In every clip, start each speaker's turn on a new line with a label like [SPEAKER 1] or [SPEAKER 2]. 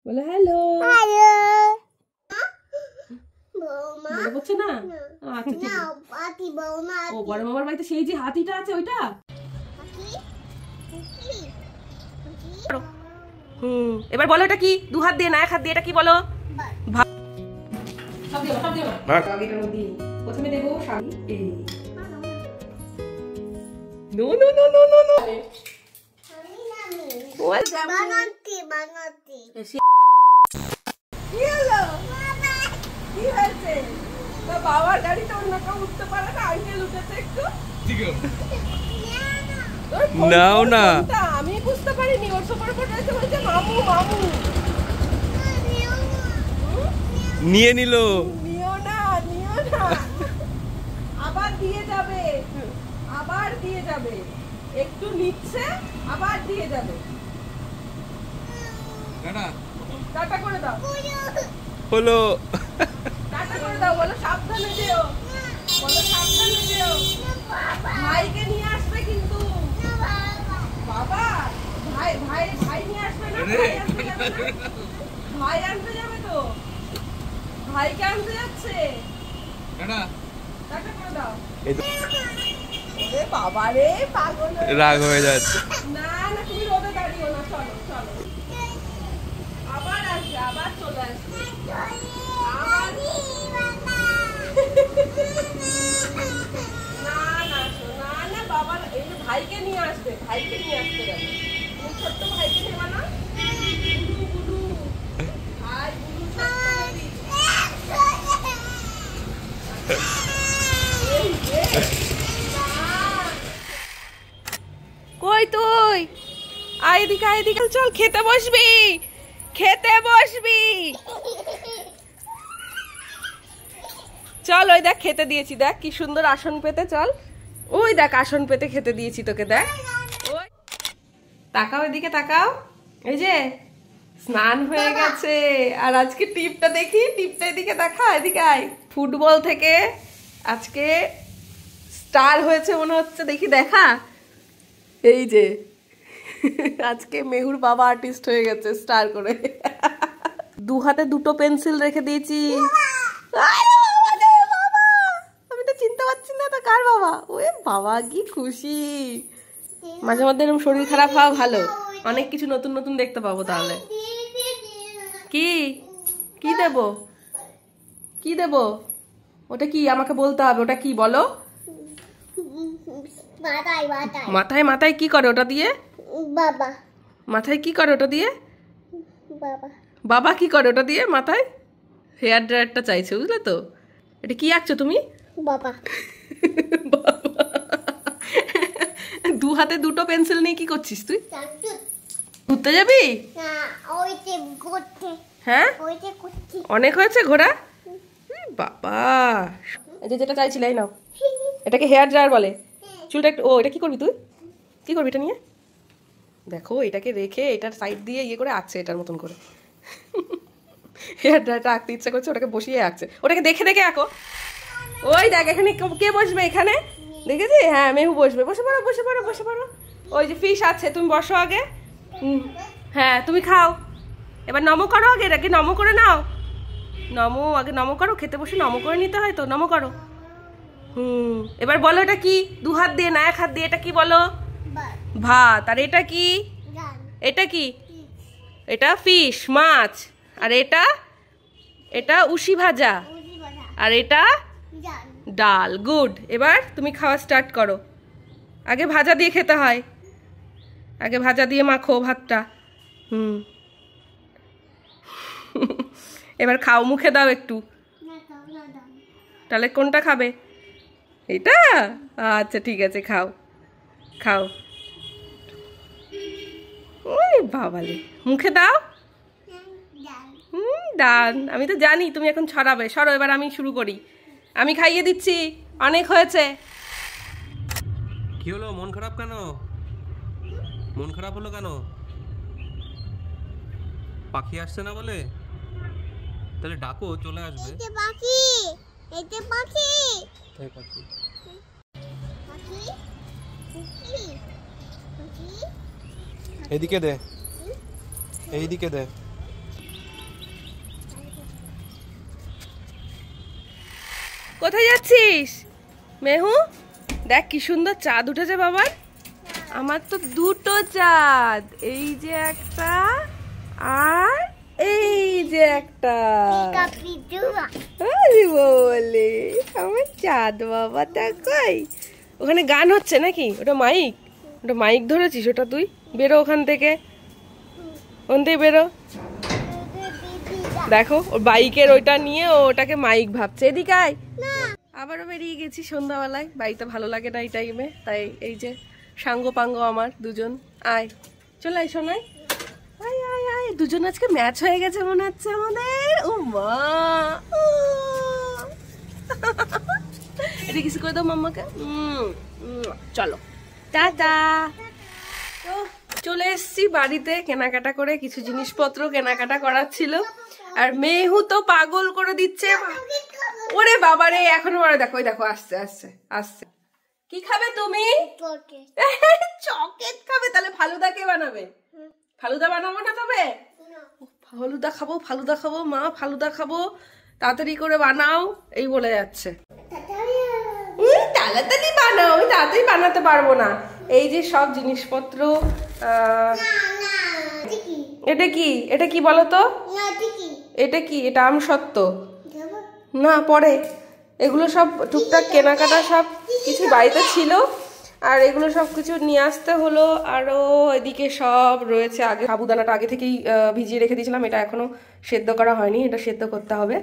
[SPEAKER 1] বলে hello
[SPEAKER 2] hello
[SPEAKER 1] মনে পড়ছে না? আচ্ছা ঠিক আছে। ও বড় মামার বাড়িতে সেই যে হাতিটা আছে ওইটা। এবার বলো এটা কি? দু হাত দিয়ে না এক হাত দিয়ে এটা কি বলো? সব দিও সব দিও। এটার মধ্যে প্রথমে দেবো শাড়ি। এই no no no no no no ওই
[SPEAKER 2] বানাতে
[SPEAKER 1] কি হলো? কি হয়েছে? বাবার গাড়িতে অন্য কেউ উঠতে পারে না, আঙ্কেল উঠেছে একটু। নাও না, আমি বুঝতে পারিনি ওর সোফার উপর রয়েছে, বলছে মামু মামু
[SPEAKER 3] নিয়ে নিল।
[SPEAKER 1] নিও না নিও না, আবার দিয়ে যাবে, আবার দিয়ে যাবে, একটু নিচ্ছে আবার দিয়ে যাবে। টাটা করে দাও,
[SPEAKER 3] হলো
[SPEAKER 1] টাটা করে দাও, বলো সাবধানে যেও, বলো সাবধানে যেও। ভাইকে নিয়ে আসবে কিন্তু। বাবা ভাই ভাই ভাই নিয়ে আসবে না, ভাই আনতে যাবে না, ভাই আনতে যাবে তো, ভাইকে আনতে যাচ্ছে। টাটা করে দাও। ওরে বাবা রে, পাগল
[SPEAKER 3] রাগ হয়ে যাচ্ছে।
[SPEAKER 1] না না, তুমি রোদে দাঁড়িও না, চলো চলো, আবার আসবে, আবার চলে আসবে। না না না না, বাবার এই যে ভাইকে নিয়ে আসবে, ভাইকে নিয়ে আসতে যাবে। তুমি ছোট্ট ভাইকে নেবা না? গুডু গুডু ভাই, গুডু ছোট্ট বেবি। এই যে না, কই তুই? আয় এদিকে আয় এদিকে, চল খেতে বসবি, খেতে বসবি। চল ওই দেখ খেতে দিয়েছি, দেখ কি সুন্দর আসন পেতে, চল ওই দেখ আসন পেতে খেতে দিয়েছি তোকে, দেখ ওই তাকাও এদিকে তাকাও, এই যে স্নান হয়ে গেছে। আর আজকে টিপটা দেখি, টিপটা এদিকে দেখা, এদিকে আয়। ফুটবল থেকে আজকে স্টার হয়েছে মনে হচ্ছে, দেখি দেখা, এই যে আজকে মেহুর বাবা আর্টিস্ট হয়ে গেছে স্টার করে। দু হাতে দুটো পেন্সিল রেখে দিয়েছি। আমি তো চিনতে পারছি না তো কার বাবা। ওরে বাবা কি খুশি, মাঝে মধ্যে এরকম শরীর খারাপ হওয়া ভালো, অনেক কিছু নতুন নতুন দেখতে পাবো। তাহলে কি কি দেব, কি দেব? ওটা কি আমাকে বলতে হবে, ওটা কি বলো? মাথায় মাথায় কি করে ওটা দিয়ে?
[SPEAKER 2] বাবা
[SPEAKER 1] মাথায় কি করে ওটা দিয়ে?
[SPEAKER 2] বাবা
[SPEAKER 1] বাবা কি করে ওটা দিয়ে মাথায়? হেয়ার ড্রায়ারটা চাইছে, বুঝলে তো? এটা কি আঁকছো তুমি?
[SPEAKER 2] বাবা
[SPEAKER 1] দু হাতে দুটো পেন্সিল নিয়ে কি করছিস তুই? ঘুরতে যাবি? হ্যাঁ অনেক হয়েছে ঘোরা। বাবা এই যে যেটা চাইছিলে, এই নাও, এটাকে হেয়ার ড্রায়ার বলে। চুলটা একটু, ও এটা কি করবি তুই? কি করবি এটা নিয়ে? দেখো এটাকে রেখে এটার সাইড দিয়ে ইয়ে করে আঁকছে এটার মতন করে। হেয়ার ড্রায়ারটা আঁকতে ইচ্ছা করছে, ওটাকে বসিয়ে আঁকছে। ওটাকে দেখে দেখে আঁকো। ওই দেখ এখানে কে বসবে, এখানে দেখেছি? হ্যাঁ মেহু বসবে, বসে পড়ো বসে পড়ো বসে পড়ো। ওই যে ফিশ আছে, তুমি বসো আগে। হ্যাঁ তুমি খাও, এবার নমো করো আগে, আগে নমো করে নাও, নমো আগে, নমো করো, খেতে বসে নমো করে নিতে হয় তো, নমো করো। এবার বলো এটা কি? দু হাত দিয়ে না এক হাত দিয়ে, এটা কি বলো? ভাত। আর এটা কি? এটা কি? এটা ফিশ মাছ। আর এটা এটা উশি ভাজা। আর এটা ডাল। গুড, এবার তুমি খাওয়া স্টার্ট করো। আগে ভাজা দিয়ে খেতে হয়, আগে ভাজা দিয়ে মাখো ভাতটা। এবার খাও, মুখে দাও একটু। তাহলে কোনটা খাবে? এটা? আচ্ছা ঠিক আছে, খাও খাও। ওই বাবালে, মুখে দাও। ডান, আমি তো জানি তুমি এখন ছড়াবে। সরো এবার আমি শুরু করি, আমি খাইয়ে দিচ্ছি, অনেক হয়েছে।
[SPEAKER 3] কি হলো, মন খারাপ কেন? মন খারাপ হলো কেন? পাখি আসছে না বলে? তাহলে ডাকো, চলে আসবে।
[SPEAKER 2] পাখি, এটা পাখি,
[SPEAKER 3] তাই পাখি। এইদিকে দে, এইদিকে দে।
[SPEAKER 1] কোথায় যাচ্ছিস মেহু? দেখ কি সুন্দর চাঁদ উঠেছে বাবার। আমার তো দুটো চাঁদ, এই যে একটা আর এই যে একটা। বলে আমার চাঁদ বাবা তা কই? ওখানে গান হচ্ছে নাকি? ওটা মাইক? ওটা মাইক ধরেছিস? ওটা তুই বেরো ওখান থেকে, ওখান থেকে বেরো। দেখো ওর বাইকের ওইটা নিয়ে ওটাকে মাইক ভাবছে। এদিকে আয়। আবারও বেরিয়ে গেছি সন্ধ্যাবেলায়, বাড়িতে ভালো লাগে না এই টাইমে, তাই এই যে সাঙ্গ পাঙ্গ আমার দুজন। আয় চলে আয় শোনাই, আয় আয় আয়। দুজন আজকে ম্যাচ হয়ে গেছে মনে হচ্ছে আমাদের। ও মা, এটা কিছু করে দাও মাম্মাকে। চলো টাটা। তো চলে এসছি বাড়িতে কেনাকাটা করে, কিছু জিনিসপত্র কেনাকাটা করার ছিল। আর মেহু তো পাগল করে দিচ্ছে। ওরে বাবারে, এখনো বড় দেখো, দেখো আসছে আসছে আসছে। কি খাবে তুমি? চকলেট খাবে? তাহলে ফালুদা কে বানাবে? ফালুদা বানাবো না তবে? ফালুদা খাবো, ফালুদা খাবো মা, ফালুদা খাবো, তাড়াতাড়ি করে বানাও এই বলে যাচ্ছে। তাড়াতাড়ি বানাও, আমি তাড়াতাড়ি বানাতে পারবো না। এই যে সব জিনিসপত্র। এটা কি? এটা কি বলো তো? এটা কি? এটা আমসত্ত্ব না, পরে এগুলো সব টুকটাক কেনাকাটা সব কিছু বাড়িতে ছিল, আর এগুলো সব কিছু নিয়ে আসতে হলো। আরো এদিকে সব রয়েছে। আগে সাবুদানাটা আগে থেকেই ভিজিয়ে রেখে দিয়েছিলাম, এটা এখনো সেদ্ধ করা হয়নি, এটা সেদ্ধ করতে হবে।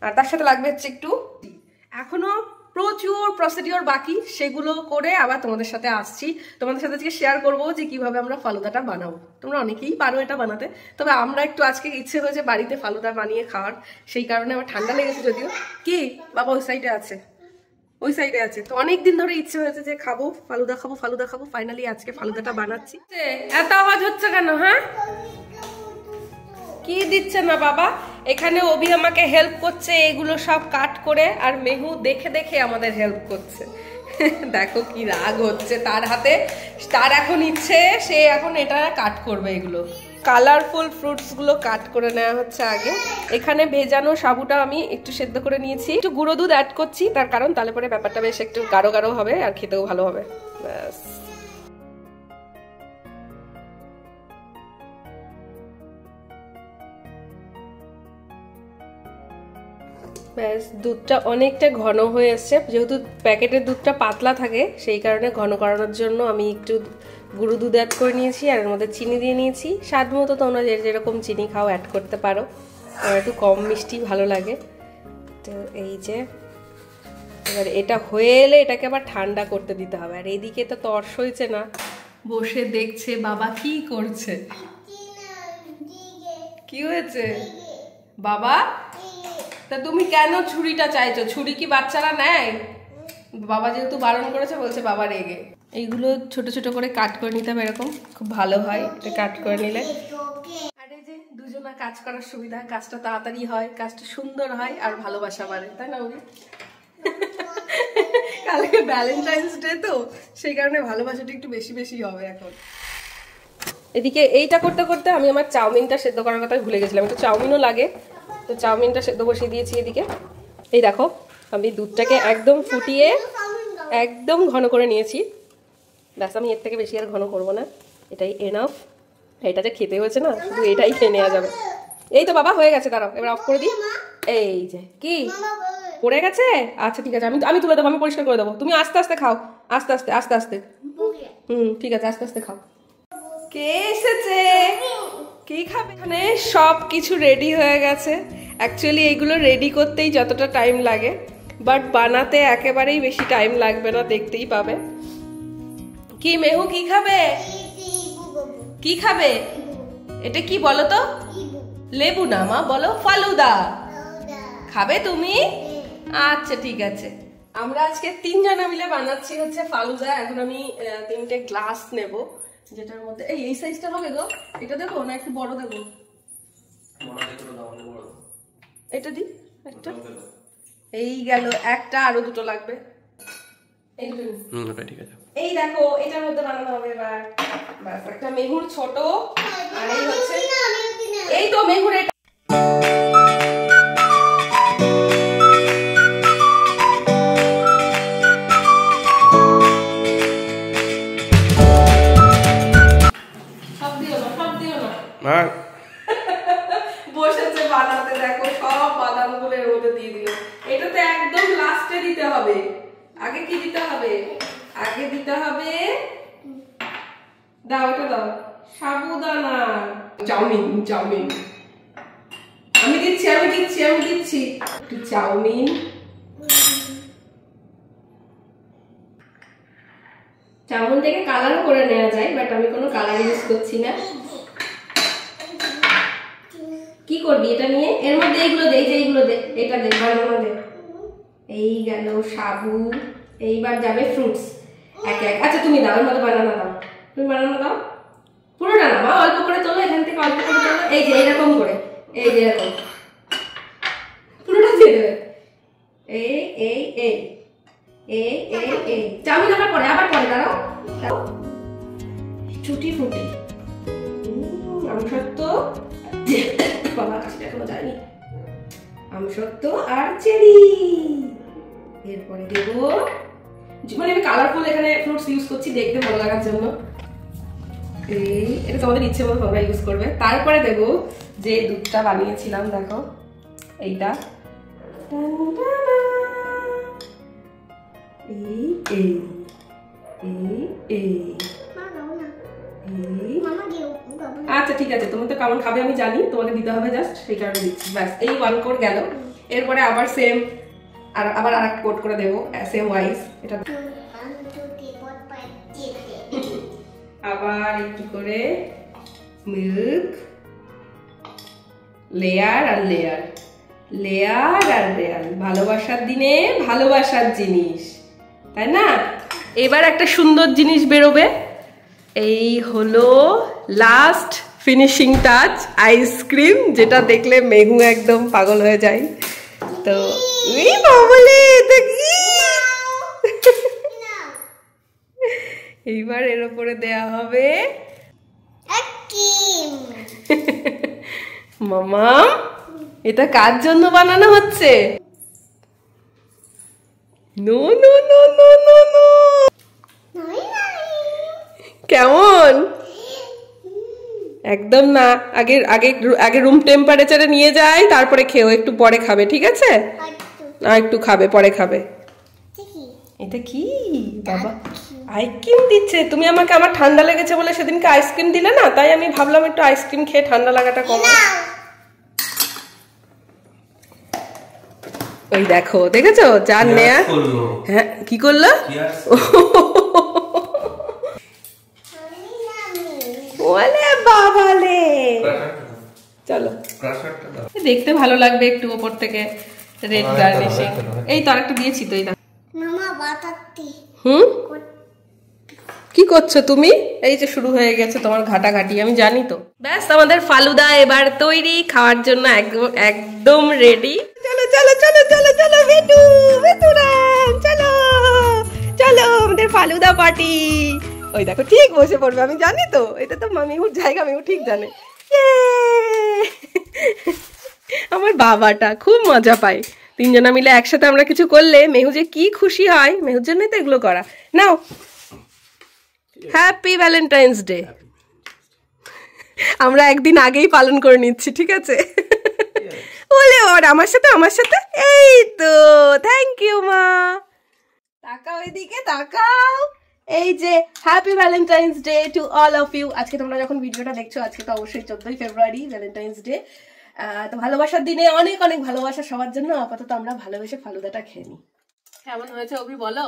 [SPEAKER 1] আর তার সাথে লাগবে হচ্ছে একটু, এখনো প্রচুর প্রসিডিওর বাকি, সেগুলো করে আবার তোমাদের সাথে আসছি। তোমাদের সাথে আজকে শেয়ার করবো যে কিভাবে আমরা ফালুদাটা বানাবো। তোমরা অনেকেই পারো এটা বানাতে, তবে আমরা একটু আজকে ইচ্ছে হয়েছে বাড়িতে ফালুদা বানিয়ে খাওয়ার, সেই কারণে আমার ঠান্ডা লেগেছে যদিও। কি বাবা ওই সাইডে আছে, ওই সাইডে আছে। তো অনেকদিন ধরে ইচ্ছে হয়েছে যে খাবো ফালুদা, খাবো ফালুদা খাবো। ফাইনালি আজকে ফালুদাটা বানাচ্ছি। এত আওয়াজ হচ্ছে কেন? হ্যাঁ কি দিচ্ছে না বাবা? এখানে অভি আমাকে হেল্প করছে এগুলো সব কাট করে, আর মেহু দেখে দেখে আমাদের হেল্প করছে। দেখো কি রাগ হচ্ছে তার হাতে। তার এখন ইচ্ছে সে এখন এটা কাট করবে। এগুলো কালারফুল ফ্রুটস গুলো কাট করে নেওয়া হচ্ছে আগে। এখানে ভেজানো সাবুটা আমি একটু সেদ্ধ করে নিয়েছি, একটু গুঁড়ো দুধ অ্যাড করছি তার কারণ তাহলে পরে ব্যাপারটা বেশ একটু গাঢ় গাঢ় হবে আর খেতেও ভালো হবে। ব্যাস ব্যাস দুধটা অনেকটা ঘন হয়ে এসছে। যেহেতু প্যাকেটের দুধটা পাতলা থাকে সেই কারণে ঘন করানোর জন্য আমি একটু গুঁড়ো দুধ অ্যাড করে নিয়েছি, আর এর মধ্যে চিনি দিয়ে নিয়েছি। স্বাদ মতো তোমরা যেরকম চিনি খাও অ্যাড করতে পারো, আমার একটু কম মিষ্টি ভালো লাগে। তো এই যে এবার এটা হয়ে এলে এটাকে আবার ঠান্ডা করতে দিতে হবে। আর এইদিকে তো তর্স হয়েছে না, বসে দেখছে বাবা কি করছে। কি হয়েছে বাবা? তা তুমি কেন ছুরিটা চাইছো? ছুরি কি বাচ্চারা নেয়? বাবা যেহেতু বারণ করেছে বলছে বাবা রেগে। এইগুলো ছোট ছোট করে কাট করে নিতে হবে, এরকম খুব ভালো হয় এটা কাট করে নিলে। আর এই যে দুজনা কাজ করার সুবিধা, কাজটা তাড়াতাড়ি হয়, কাজটা সুন্দর হয়, আর ভালোবাসা বাড়ে, তাই না? কালকে ভ্যালেন্টাইন্স ডে তো সেই কারণে ভালোবাসাটা একটু বেশি বেশি হবে এখন। এদিকে এইটা করতে করতে আমি আমার চাউমিনটা সেদ্ধ করার কথা ভুলে গেছিলাম। একটু চাউমিনও লাগে, তো চাউমিনটা সেদ্ধ বসিয়ে দিয়েছি এদিকে। এই দেখো আমি দুধটাকে একদম ফুটিয়ে একদম ঘন করে নিয়েছি। ব্যাস আমি এর থেকে বেশি আর ঘন করবো না, এটাই এনাফ। এটা যে খেতে হয়েছে না, শুধু এটাই খেয়ে নেওয়া যাবে। এই তো বাবা হয়ে গেছে, দাঁড়াও এবার অফ করে দিই। এই যে কি পড়ে গেছে? আচ্ছা ঠিক আছে, আমি তুলে দেবো, আমি পরিষ্কার করে দেবো। তুমি আস্তে আস্তে খাও, আস্তে আস্তে আস্তে আস্তে। ঠিক আছে, আস্তে আস্তে খাও। কে এসেছে? কি খাবে? এখানে সব কিছু রেডি হয়ে গেছে। অ্যাকচুয়ালি এইগুলো রেডি করতেই যতটা টাইম লাগে, বাট বানাতে একেবারেই বেশি টাইম লাগবে না, দেখতেই পাবে। কি মেহু কি খাবে? কি খাবে? এটা কি বলো তো? লেবু না মা, বলো ফালুদা খাবে তুমি? আচ্ছা ঠিক আছে। আমরা আজকে 3 জনা মিলে বানাচ্ছি হচ্ছে ফালুদা। এখন আমি 3টে গ্লাস নেব, যেটার মধ্যে এই সাইজটা হবে গো। এটা দেবো না একটু বড় দেবো? এটা দি একটা। এই গেল একটা, আরো দুটো লাগবে। এই দেখো এটার মধ্যে বানানো হবে এবার। বাস একটা মেহুর ছোট, আর এই হচ্ছে এই তো মেহুর। বসেছে বানাতে, দেখো সব বাদামগুলো এর মধ্যে দিয়ে দিল। এটা তো একদম লাস্টে দিতে হবে। আগে কি দিতে হবে? আগে দিতে হবে, দাও এটা দাও, সাবুদানা। চাউমিন চাউমিন আমি দিচ্ছি আমি দিচ্ছি আমি দিচ্ছি একটু চাউমিন। চাউমিনটাকে কালার করে নেওয়া যায়, বাট আমি কোনো কালার ইউজ করছি না। কি করবি এটা নিয়ে? এর মধ্যে এইগুলো দে, এই যে এইগুলো দে, এটা দে, বানানো দে। এই গেল সাবু, এইবার যাবে ফ্রুটস এক এক। আচ্ছা তুমি দাও, এর মধ্যে বানানো দাও, তুমি বানানো দাও। পুরোটা না মা, অল্প করে তোলো, এখান থেকে অল্প করে তোলো। এই যে এরকম করে, এই যে এরকম পুরোটা দিয়ে দেবে। এই এই এই এই এই এই চাউমিন আবার পরে দাঁড়াও। ছুটি ফুটি আমসত্ব, বাবা কাছে এখনো যায়নি। আমসত্ব আর চেরি। এরপরে দেবো, মানে আমি কালারফুল এখানে ফ্রুটস ইউজ করছি দেখতে ভালো লাগার জন্য। এই এটা তোমাদের ইচ্ছে মতো তোমরা ইউজ করবে। তারপরে দেবো যে দুধটা বানিয়েছিলাম, দেখো এইটা, এই এই এই এই। আচ্ছা ঠিক আছে, তুমি তো কেমন খাবে আমি জানি, তোমাকে দিতে হবে জাস্ট সেই কারণে দিচ্ছি। ব্যাস এই 1 কোট গেল। এরপরে আবার সেম, আর আবার আরেক কোট করে দেবো সেম ওয়াইজ। এটা আবার একটু করে মিল্ক, লেয়ার আর লেয়ার, লেয়ার আর লেয়ার। ভালোবাসার দিনে ভালোবাসার জিনিস, তাই না? এবার একটা সুন্দর জিনিস বেরোবে। এই হলো লাস্ট ফিনিশিং টাচ, আইসক্রিম, যেটা দেখলে মেহু একদম পাগল হয়ে যায়। তো এই বাবলে এটা কি? এইবার এর উপরে দেয়া হবে মামা। এটা কার জন্য বানানো হচ্ছে? No no no no no no. কেমন? একদম না, আগে আগে আগে রুম টেম্পারেচারে নিয়ে যাই, তারপরে খেও, একটু পরে খাবে, ঠিক আছে? আর একটু খাবে, পরে খাবে। এটা কি বাবা? আইসক্রিম দিচ্ছে। তুমি আমাকে আমার ঠান্ডা লেগেছে বলে সেদিনকে আইসক্রিম দিলে না, তাই আমি ভাবলাম একটু আইসক্রিম খেয়ে ঠান্ডা লাগাটা কমে। ওই দেখো, দেখেছো যার নেয়া? হ্যাঁ কি করলো? ওলে বাবালে, চলো দেখতে ভালো লাগবে একটু ওপর থেকে রেড গার্নিশিং। এই তো আরেকটা দিয়েছি তো, এই দেখো। কি করছো তুমি? এই যে শুরু হয়ে গেছে তোমার ঘাটাঘাটি, আমি জানি তো। ব্যাস আমাদের ফালুদা এবার তৈরি, খাওয়ার জন্য একদম রেডি। চলো চলো চলো চলো চলো বেটু বেটুরাম, চলো চলো আমাদের ফালুদা পার্টি। ওই দেখো ঠিক বসে পড়বে, আমি জানি তো, এটা তো মেহুর জায়গা, মেহু ঠিক জানে। আমার বাবাটা খুব মজা পায়, তিনজনা মিলে একসাথে আমরা কিছু করলে মেহু যে কি খুশি হয়, মেহুর জন্যই তো এগুলো করা। নাও, হ্যাপি ভ্যালেন্টাইন্স ডে। আমরা একদিন আগেই পালন করে নিচ্ছি, ঠিক আছে? বলে ওর আমার সাথে এই তো, থ্যাংক ইউ মা। তাকাও এদিকে, তাকাও। এই যে happy Valentine's day to all of you. আজকে তোমরা যখন ভিডিওটা দেখছো, আজকে তো অবশ্যই 14ই ফেব্রুয়ারি, ভ্যালেন্টাইন্স ডে। তো ভালোবাসার দিনে অনেক অনেক ভালোবাসা সবার জন্য। আপাতত আমরা ভালোবেসে ফালুদাটা খেয়ে নিই। কেমন হয়েছে অভি বলো?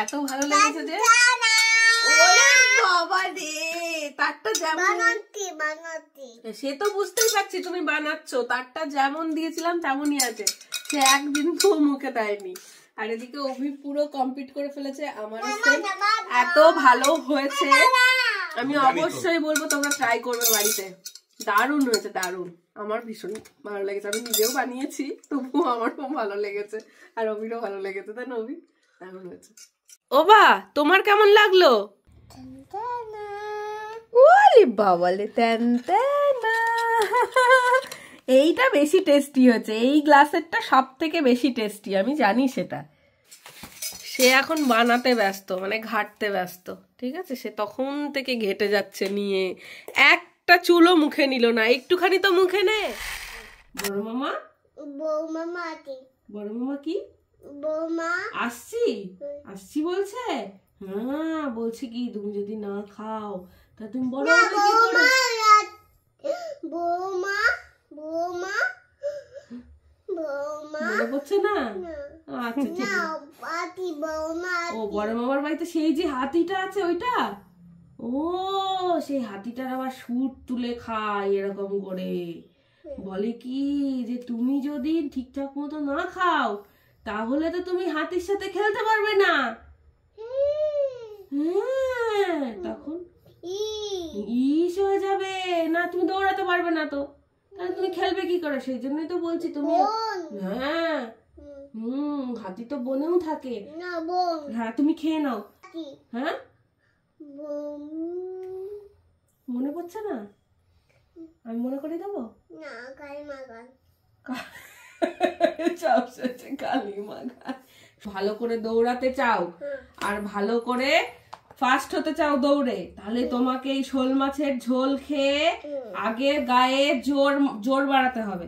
[SPEAKER 1] এত ভালো লেগেছে যে বাবা রে, তারটা যেমন, সে তো বুঝতেই পারছি তুমি বানাচ্ছো, তারটা যেমন দিয়েছিলাম তেমনই আছে, সে একদিন তো মুখে দেয়নি। আর এদিকে অভি পুরো কমপ্লিট করে ফেলেছে। আমার এত ভালো হয়েছে, আমি অবশ্যই বলবো তোমরা ট্রাই করবে বাড়িতে। দারুণ হয়েছে, দারুণ। আমার ভীষণ ভালো লেগেছে, আমি নিজেও বানিয়েছি, তবুও আমার খুব ভালো লেগেছে, আর অভিরও ভালো লেগেছে, তাই না অভি? দারুণ হয়েছে। ও বা, তোমার কেমন লাগলো? ওরে বাবালে, এইটা বেশি টেস্টি হয়েছে, এই গ্লাসেরটা সব থেকে বেশি টেস্টি, আমি জানি সেটা। সে এখন বানাতে ব্যস্ত, মানে ঘাটতে ব্যস্ত, ঠিক আছে? সে তখন থেকে ঘেটে যাচ্ছে নিয়ে, একটা একটা চুলও মুখে নিল না, একটুখানি তো মুখে নে। বড় মামা,
[SPEAKER 2] বৌমা মাটি
[SPEAKER 1] বড় মামা কি
[SPEAKER 2] বৌমা
[SPEAKER 1] আসছি আসছি বলছে। হ্যাঁ বলছে কি তুমি যদি না খাও তা তুমি বড়
[SPEAKER 2] না
[SPEAKER 1] হবে কি করে?
[SPEAKER 2] বৌমা বৌমা বৌমা
[SPEAKER 1] মনে পড়ছে না? আচ্ছা ঠিক
[SPEAKER 2] না
[SPEAKER 1] আছে।
[SPEAKER 2] পাটি বৌমা
[SPEAKER 1] ও বড় মামার বাড়িতে সেই যে হাতিটা আছে ওইটা, ও সেই হাতিটার আবার সুর তুলে খায় এরকম করে। বলে কি যে তুমি যদি ঠিকঠাক মতো না খাও তাহলে তো তুমি হাতির সাথে খেলতে পারবে না। হ্যাঁ তখন ইস হয়ে যাবে না, তুমি দৌড়াতে পারবে না, তো তাহলে তুমি খেলবে কি করে? সেই জন্যই তো বলছি তুমি। হ্যাঁ হাতি তো বনেও থাকে।
[SPEAKER 2] না বোন
[SPEAKER 1] হ্যাঁ তুমি খেয়ে নাও। হ্যাঁ মনে পড়ছে না? আমি মনে করে দেবো।
[SPEAKER 2] না কালী মাগান
[SPEAKER 1] কালী মাগান। ভালো করে দৌড়াতে চাও আর ভালো করে ফাস্ট হতে চাও দৌড়ে, তাহলে তোমাকে এই শোল মাছের ঝোল খেয়ে আগে গায়ে জোর জোর বাড়াতে হবে,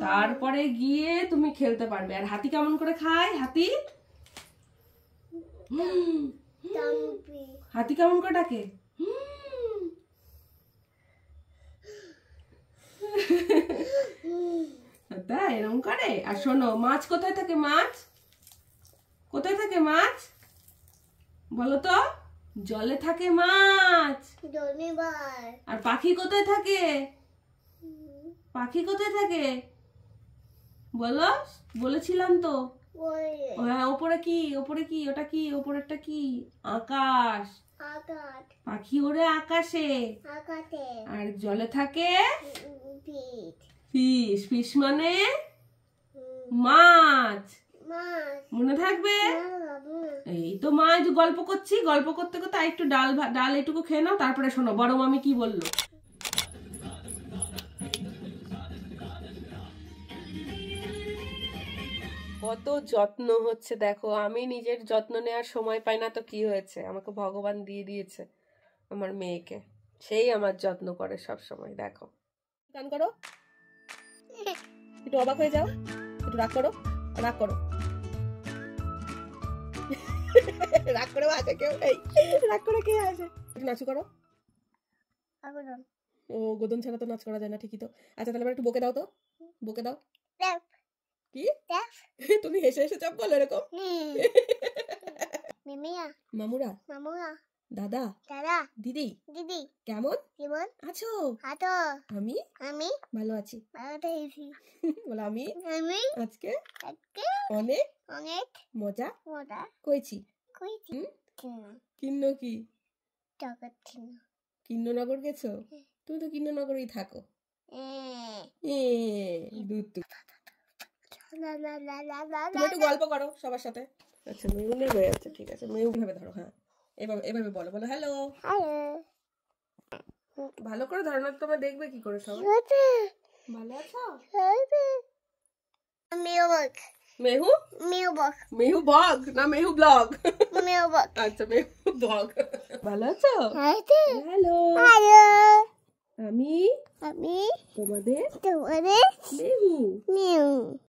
[SPEAKER 1] তারপরে গিয়ে তুমি খেলতে পারবে। আর হাতি কেমন করে খায়? হাতি হাতি কেমন করে ডাকে? তাই এরকম করে। আর শোনো, মাছ কোথায় থাকে? মাছ কোথায় থাকে? মাছ বলো তো। জলে থাকে মাছ। আর পাখি কোথায় থাকে? পাখি কোথায় থাকে বলো? বলেছিলাম তো। হ্যাঁ ওপরে কি? ওপরে কি? ওটা কি? ওপরেরটা কি? আকাশ। পাখি ওড়ে আকাশে। আর জলে থাকে ফিশ। ফিশ মানে মাছ। মনে থাকবে? এই তো মা যে গল্প করছি, গল্প করতে করতে একটু ডাল এটুকু খেয়ে নাও, তারপরে শোনো বড় মামি কি বললো। কত যত্ন হচ্ছে দেখো, আমি নিজের যত্ন নেওয়ার সময় পাই না তো কি হয়েছে? আমাকে ভগবান দিয়ে দিয়েছে আমার মেয়েকে, সেই আমার যত্ন করে সব সময়। দেখো গান করো, একটু অবাক হয়ে যাও, একটু রাগ করো, রাগ করো, রাগ করে আসে কেউ? এই রাগ করে কে আসে? একটু নাচু করো। ও গোদন ছাড়া তো নাচ করা যায় না, ঠিকই তো। আচ্ছা তাহলে একটু বকে দাও তো, বকে দাও। কি তুমি হেসে হেসে চাপ বলো এরকম? মামুরা, দাদা, দিদি কেমন আছো? আমি ভালো আছি। বলো আমি আজকে অনেক মজা করেছি। কিন্ন কি? কিন্ননগর গেছো? তুমি তো কিন্ননগরেই থাকো। তুমি একটু গল্প করো সবার সাথে। আচ্ছা মেউ নেবে, আচ্ছা ঠিক আছে, মেউ ভাবে ধরো। হ্যাঁ এভাবে এভাবে বলো, বলো হ্যালো। ভালো করে ধরো না, তোমার দেখবে কি করে সবাই। ভালো আছো? মেহু মেহু বগ না মেহু ব্লগ? আচ্ছা মেহু বগ। ভালো আছো? হ্যালো আমি তোমাদের মেহু।